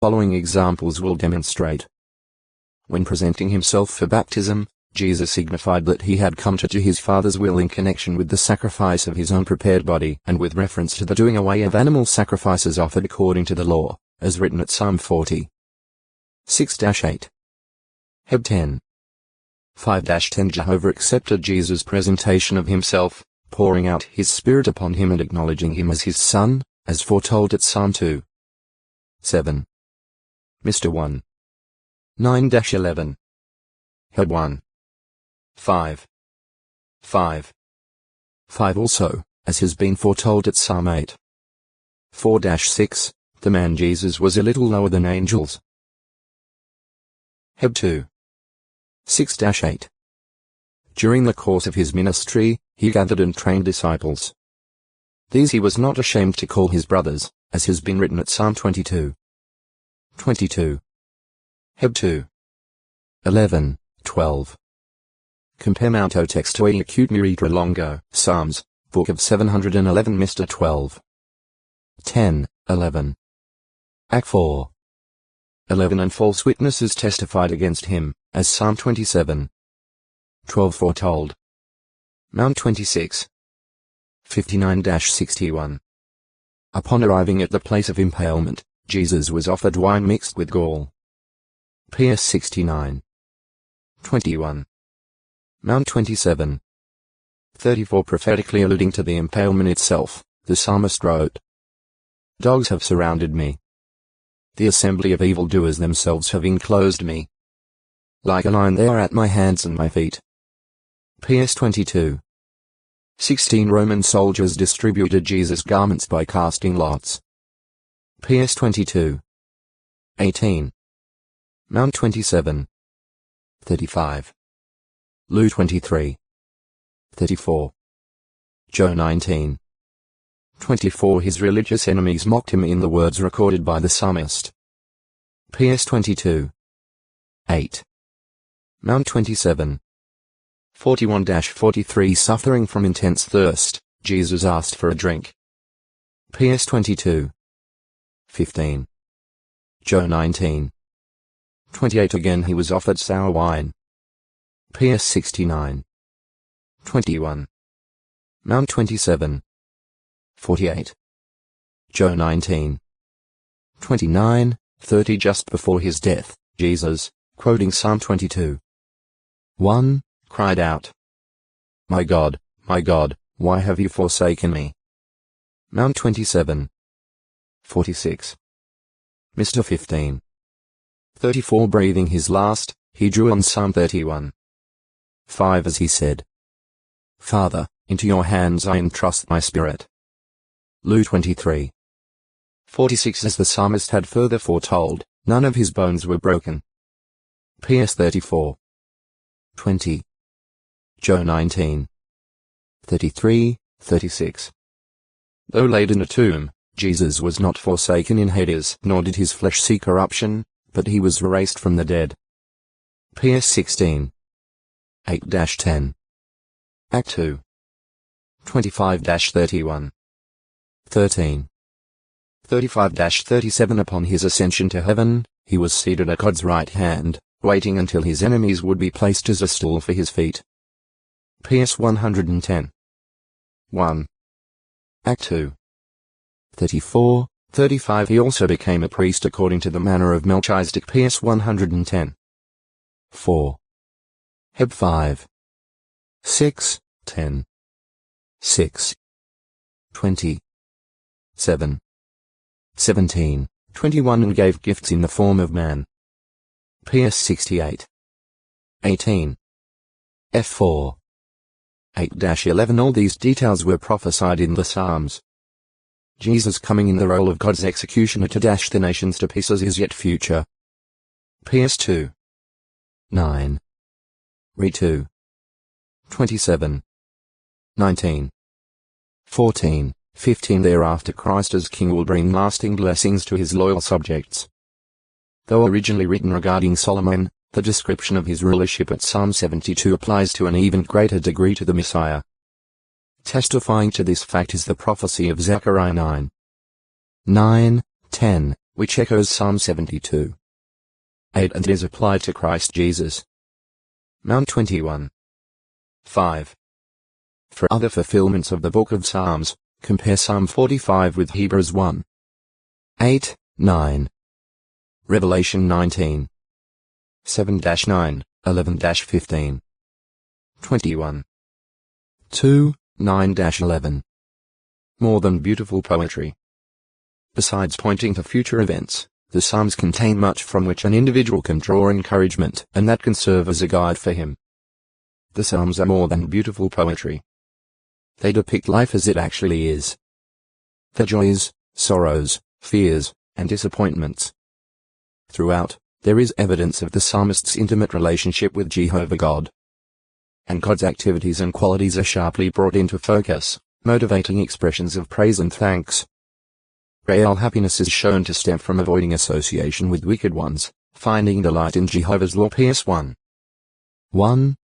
Following examples will demonstrate. When presenting himself for baptism, Jesus signified that he had come to do his Father's will in connection with the sacrifice of his own prepared body and with reference to the doing away of animal sacrifices offered according to the law, as written at Psalm 40. 6-8. Heb 10. 5-10 Jehovah accepted Jesus' presentation of himself, pouring out his Spirit upon him and acknowledging him as his Son, as foretold at Psalm 2. 7. Mr. 1. 9-11. Heb 1. 5. 5. 5 also, as has been foretold at Psalm 8. 4-6, the man Jesus was a little lower than angels. Heb 2. 6-8. During the course of his ministry, he gathered and trained disciples. These he was not ashamed to call his brothers, as has been written at Psalm 22. 22. Heb 2. 11, 12. Compare Mount text to a acute miritra longo, Psalms, Book of 711 Mr. 12. 10, 11. Act 4. 11 and false witnesses testified against him, as Psalm 27. 12 foretold. Mount 26. 59-61. Upon arriving at the place of impalement, Jesus was offered wine mixed with gall. PS 69. 21. Mount 27. 34 prophetically alluding to the impalement itself, the psalmist wrote, "Dogs have surrounded me. The assembly of evildoers themselves have enclosed me. Like a lion they are at my hands and my feet." PS 22. 16 Roman soldiers distributed Jesus' garments by casting lots. PS 22. 18. Mount 27. 35. Lu 23. 34. Joe 19. 24 His religious enemies mocked him in the words recorded by the psalmist. PS 22. 8. Mount 27. 41-43 Suffering from intense thirst, Jesus asked for a drink. PS 22. 15. Joe 19. 28 Again he was offered sour wine. PS 69. 21. Mount 27. 48. Joe 19. 29, 30 Just before his death, Jesus, quoting Psalm 22. 1, cried out, my God, why have you forsaken me?" Mount 27. 46. Mr. 15. 34 Breathing his last, he drew on Psalm 31. 5 As he said, "Father, into your hands I entrust my spirit." Lu 23. 46 As the psalmist had further foretold, none of his bones were broken. PS 34. 20. Joe 19. 33, 36. Though laid in a tomb, Jesus was not forsaken in Hades, nor did his flesh see corruption, but he was raised from the dead. PS 16. 8-10. Act 2. 25-31. 13. 35-37 Upon his ascension to heaven, he was seated at God's right hand, waiting until his enemies would be placed as a stool for his feet. PS 110. 1. Act 2. 34, 35 He also became a priest according to the manner of Melchizedek. PS 110. 4. Heb 5. 6, 10. 6. 20. 7. 17, 21 And gave gifts in the form of man. PS 68. 18. F4. 8-11 All these details were prophesied in the Psalms. Jesus coming in the role of God's executioner to dash the nations to pieces is yet future. PS 2. 9. Re 2. 27. 19. 14, 15 Thereafter Christ as King will bring lasting blessings to his loyal subjects. Though originally written regarding Solomon, the description of his rulership at Psalm 72 applies to an even greater degree to the Messiah. Testifying to this fact is the prophecy of Zechariah 9. 9, 10, which echoes Psalm 72. 8 and is applied to Christ Jesus. Mount 21. 5. For other fulfillments of the Book of Psalms, compare Psalm 45 with Hebrews 1. 8, 9. Revelation 19. 7-9, 11-15. 21. 2, 9-11. More than beautiful poetry. Besides pointing to future events, the Psalms contain much from which an individual can draw encouragement and that can serve as a guide for him. The Psalms are more than beautiful poetry. They depict life as it actually is. Their joys, sorrows, fears, and disappointments. Throughout, there is evidence of the psalmist's intimate relationship with Jehovah God. And God's activities and qualities are sharply brought into focus, motivating expressions of praise and thanks. Real happiness is shown to stem from avoiding association with wicked ones, finding delight in Jehovah's law. PS 1. 1,